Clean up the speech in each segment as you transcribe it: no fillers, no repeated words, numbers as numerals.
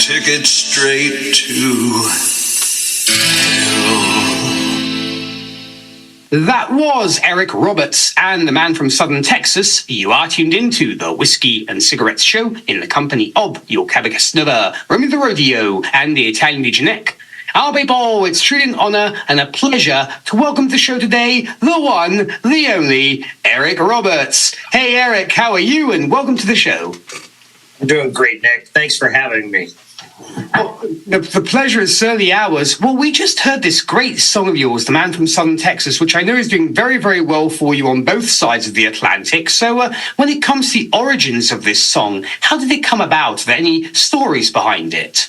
ticket straight to hell. That was Eric Roberts and the man from Southern Texas. You are tuned into the Whiskey and Cigarettes Show in the company of your Cabocasnova, Romy the Rodeo, and the Italian DJ. Our people, it's truly an honor and a pleasure to welcome to the show today the one, the only, Eric Roberts. Hey, Eric, how are you? And welcome to the show. I'm doing great, Nick. Thanks for having me. Well, the pleasure is certainly ours. Well, we just heard this great song of yours, The Man from Southern Texas, which I know is doing very, very well for you on both sides of the Atlantic. So when it comes to the origins of this song, how did it come about? Are there any stories behind it?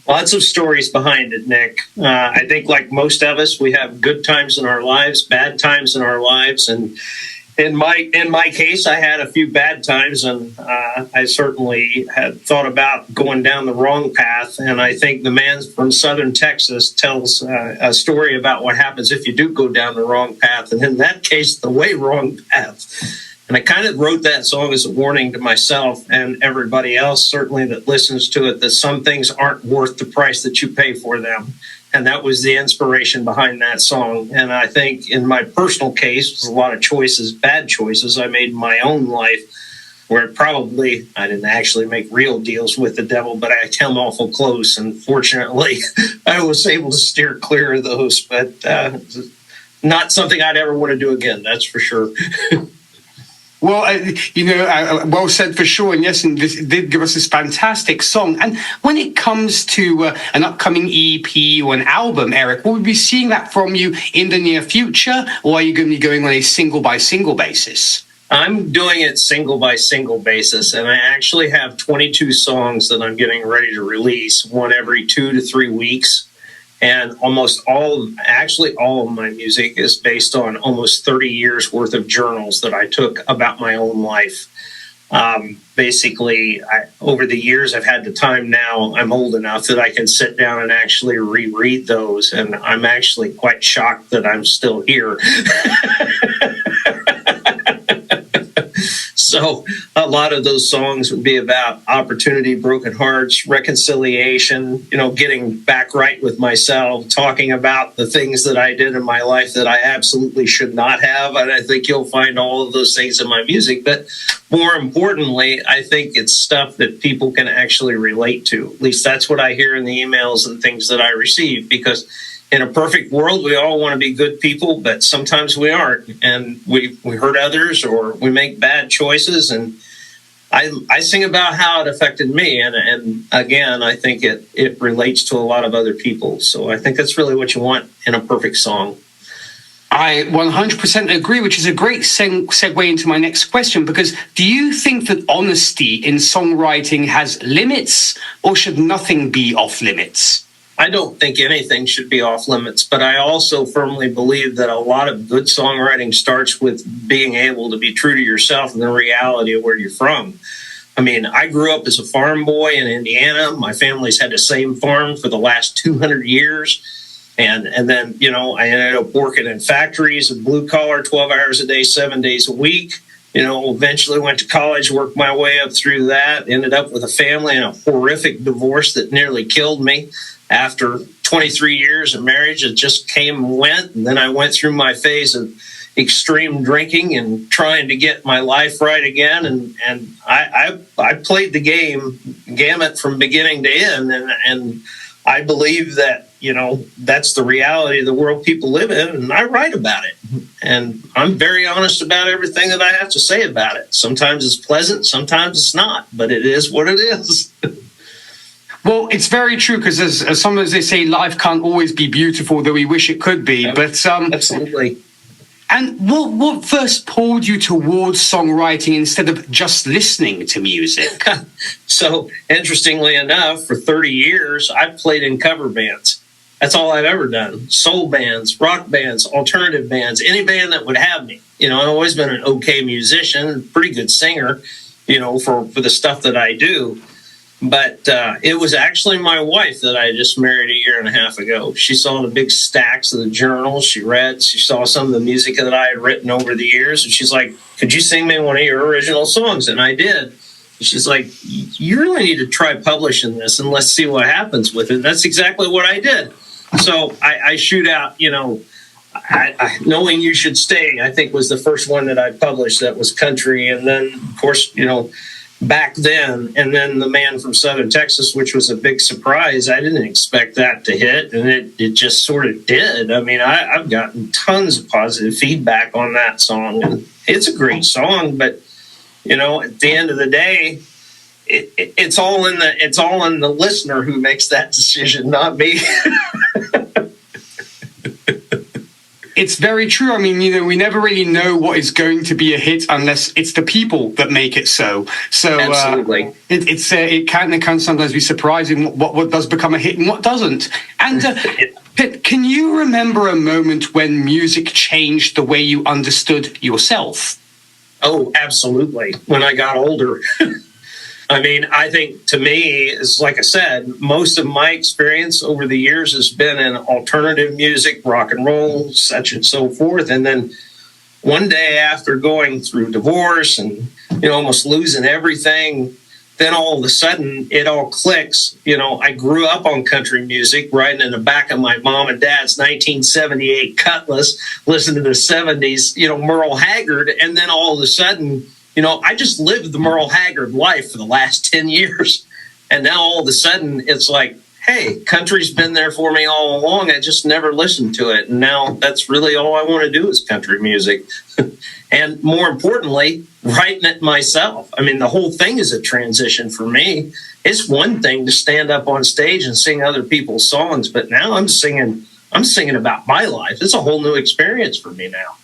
Lots of stories behind it, Nick. I think like most of us, we have good times in our lives, bad times in our lives. And in my case, I had a few bad times, and I certainly had thought about going down the wrong path. And I think The Man from Southern Texas tells a story about what happens if you do go down the wrong path, and in that case, the way wrong path. And I kind of wrote that song as a warning to myself and everybody else, certainly that listens to it, that some things aren't worth the price that you pay for them. And that was the inspiration behind that song. And I think in my personal case, there's a lot of choices, bad choices I made in my own life, where probably I didn't actually make real deals with the devil, but I came awful close. And fortunately, I was able to steer clear of those. But not something I'd ever want to do again, that's for sure. Well, well said for sure. And yes, and this did give us this fantastic song. And when it comes to an upcoming EP or an album, Eric, will we be seeing that from you in the near future? Or are you going to be going on a single by single basis? I'm doing it single by single basis. And I actually have 22 songs that I'm getting ready to release, one every 2 to 3 weeks. And almost all of my music is based on almost 30 years worth of journals that I took about my own life. Basically, over the years, I've had the time now, I'm old enough that I can sit down and actually reread those. And I'm actually quite shocked that I'm still here. So a lot of those songs would be about opportunity, broken hearts, reconciliation, getting back right with myself, talking about the things that I did in my life that I absolutely should not have. And I think you'll find all of those things in my music. But more importantly, I think it's stuff that people can actually relate to. At least that's what I hear in the emails and things that I receive, because in a perfect world, we all want to be good people, but sometimes we aren't, and we hurt others or we make bad choices. And I sing about how it affected me, and again, I think it relates to a lot of other people. So I think that's really what you want in a perfect song. I 100% agree, which is a great segue into my next question, because do you think that honesty in songwriting has limits, or should nothing be off limits? I don't think anything should be off limits, but I also firmly believe that a lot of good songwriting starts with being able to be true to yourself and the reality of where you're from. I mean, I grew up as a farm boy in Indiana. My family's had the same farm for the last 200 years. And then, I ended up working in factories and blue collar, 12 hours a day, 7 days a week. Eventually went to college, worked my way up through that, ended up with a family and a horrific divorce that nearly killed me. After 23 years of marriage, it just came and went. And then I went through my phase of extreme drinking and trying to get my life right again. And I played the gamut from beginning to end. And I believe that, that's the reality of the world people live in. And I write about it. And I'm very honest about everything that I have to say about it. Sometimes it's pleasant, sometimes it's not. But it is what it is. Well, it's very true, because as sometimes they say, life can't always be beautiful, though we wish it could be. But absolutely. And what first pulled you towards songwriting instead of just listening to music? So, interestingly enough, for 30 years, I've played in cover bands. That's all I've ever done. Soul bands, rock bands, alternative bands, any band that would have me. I've always been an okay musician, pretty good singer, for the stuff that I do. But it was actually my wife that I just married 1.5 years ago. She saw the big stacks of the journals she read. She saw some of the music that I had written over the years. And she's like, could you sing me one of your original songs? And I did. She's like, you really need to try publishing this and let's see what happens with it. And that's exactly what I did. So I shoot out, Knowing You Should Stay, I think was the first one that I published that was country. And then, of course, back then, and then The Man from Southern Texas, which was a big surprise. I didn't expect that to hit, and it just sort of did. I mean, I've gotten tons of positive feedback on that song, and it's a great song, but at the end of the day, it's all in the listener who makes that decision, not me. It's very true. I mean, we never really know what is going to be a hit unless it's the people that make it so. So Absolutely. It can sometimes be surprising what does become a hit and what doesn't. And Pip, can you remember a moment when music changed the way you understood yourself? Oh, absolutely. When I got older. I mean, I think to me, is like I said, most of my experience over the years has been in alternative music, rock and roll, such and so forth. And then one day after going through divorce and, almost losing everything, then all of a sudden it all clicks. I grew up on country music, riding in the back of my mom and dad's 1978 Cutlass, listening to the 70s, Merle Haggard. And then all of a sudden, I just lived the Merle Haggard life for the last 10 years. And now all of a sudden it's like, hey, country's been there for me all along. I just never listened to it. And now that's really all I want to do is country music. And more importantly, writing it myself. I mean, the whole thing is a transition for me. It's one thing to stand up on stage and sing other people's songs, but now I'm singing about my life. It's a whole new experience for me now.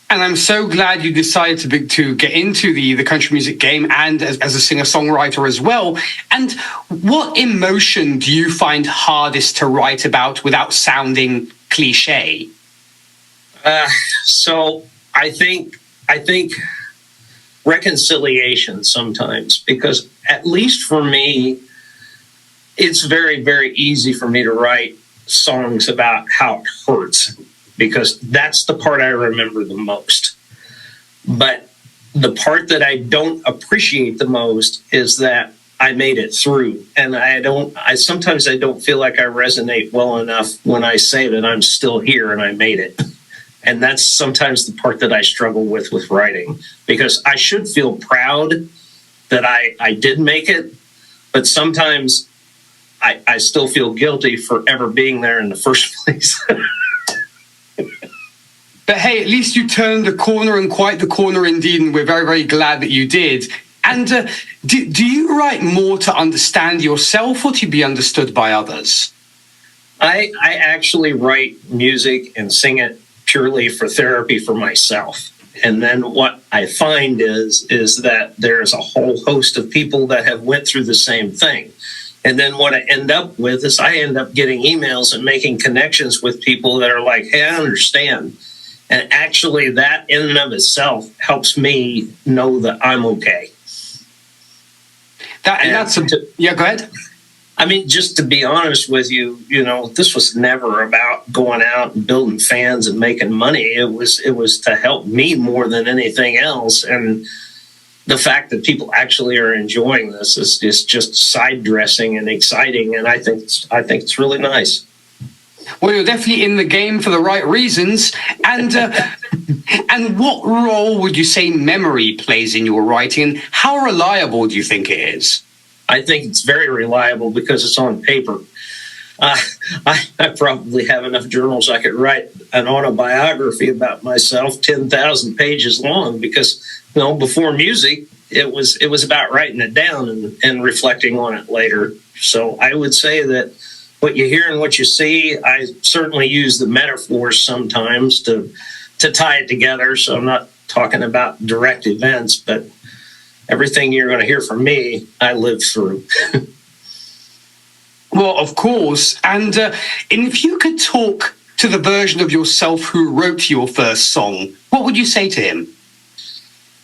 And I'm so glad you decided to get into the country music game and as a singer-songwriter as well. And what emotion do you find hardest to write about without sounding cliche? So I think reconciliation sometimes, because at least for me, it's very, very easy for me to write songs about how it hurts, because that's the part I remember the most. But the part that I don't appreciate the most is that I made it through. And sometimes I don't feel like I resonate well enough when I say that I'm still here and I made it. And that's sometimes the part that I struggle with writing, because I should feel proud that I did make it, but sometimes I still feel guilty for ever being there in the first place. But hey, at least you turned a corner, and quite the corner indeed, and we're very, very glad that you did. And do you write more to understand yourself or to be understood by others? I actually write music and sing it purely for therapy for myself. And then what I find is that there's a whole host of people that have went through the same thing. And then what I end up with is I end up getting emails and making connections with people that are like, hey, I understand. And actually that in and of itself helps me know that I'm okay. Yeah, go ahead. I mean, just to be honest with you, this was never about going out and building fans and making money. It was to help me more than anything else. And the fact that people actually are enjoying this is just side dressing and exciting. And I think it's really nice. Well, you're definitely in the game for the right reasons. And and what role would you say memory plays in your writing? And how reliable do you think it is? I think it's very reliable because it's on paper. I probably have enough journals I could write an autobiography about myself, 10,000 pages long, because before music, it was about writing it down and reflecting on it later. So I would say that what you hear and what you see, I certainly use the metaphors sometimes to tie it together. So I'm not talking about direct events, but everything you're going to hear from me, I lived through. Well, of course. And if you could talk to the version of yourself who wrote your first song, what would you say to him?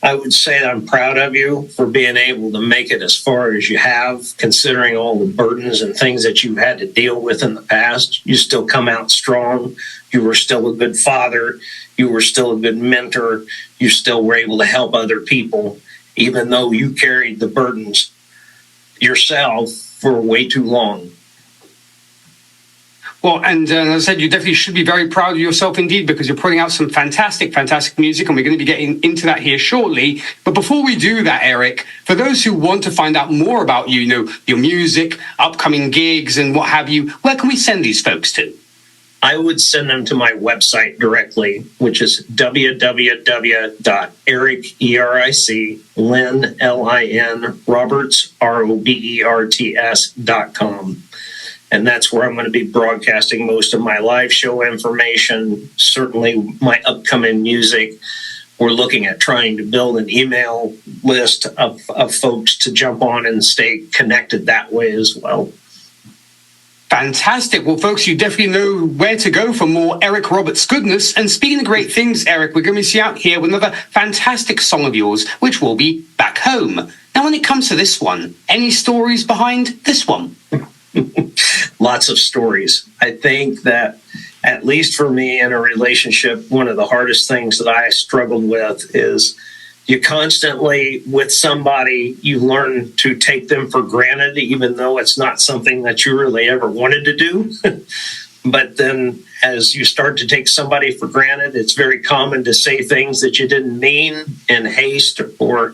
I would say that I'm proud of you for being able to make it as far as you have, considering all the burdens and things that you had to deal with in the past. You still come out strong. You were still a good father. You were still a good mentor. You still were able to help other people. even though you carried the burdens yourself for way too long. Well, and as I said, you definitely should be very proud of yourself indeed, because you're putting out some fantastic, fantastic music, and we're going to be getting into that here shortly. But before we do that, Eric, for those who want to find out more about you, your music, upcoming gigs, and what have you, where can we send these folks to? I would send them to my website directly, which is www.eric.Roberts.com. And that's where I'm going to be broadcasting most of my live show information, certainly my upcoming music. We're looking at trying to build an email list of folks to jump on and stay connected that way as well. Fantastic. Well, folks, you definitely know where to go for more Eric Roberts goodness. And speaking of great things, Eric, we're going to see out here with another fantastic song of yours, which will be Back Home. Now, when it comes to this one, any stories behind this one? Lots of stories. I think that, at least for me in a relationship, one of the hardest things that I struggled with is you constantly, with somebody, you learn to take them for granted, even though it's not something that you really ever wanted to do. But then as you start to take somebody for granted, it's very common to say things that you didn't mean in haste or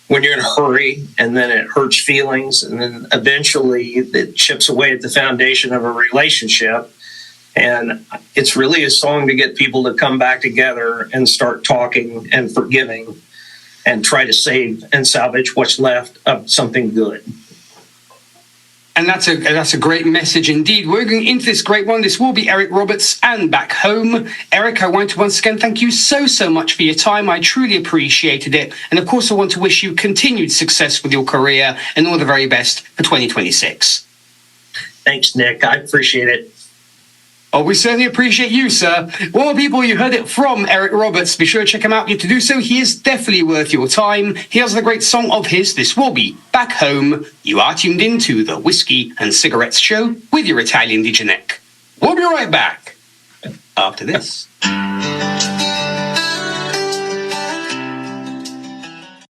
when you're in a hurry, and then it hurts feelings, and then eventually it chips away at the foundation of a relationship. And it's really a song to get people to come back together and start talking and forgiving and try to save and salvage what's left of something good. And that's a great message indeed. We're going into this great one. This will be Eric Roberts and Back Home. Eric, I want to once again thank you so much for your time. I truly appreciated it. And of course, I want to wish you continued success with your career and all the very best for 2026. Thanks, Nick. I appreciate it. Oh, we certainly appreciate you, sir. Well, people, you heard it from Eric Roberts. Be sure to check him out. To do so, he is definitely worth your time. Here's the great song of his. This will be Back Home. You are tuned into the Whiskey and Cigarettes Show with your Italian DJ Nick. We'll be right back after this.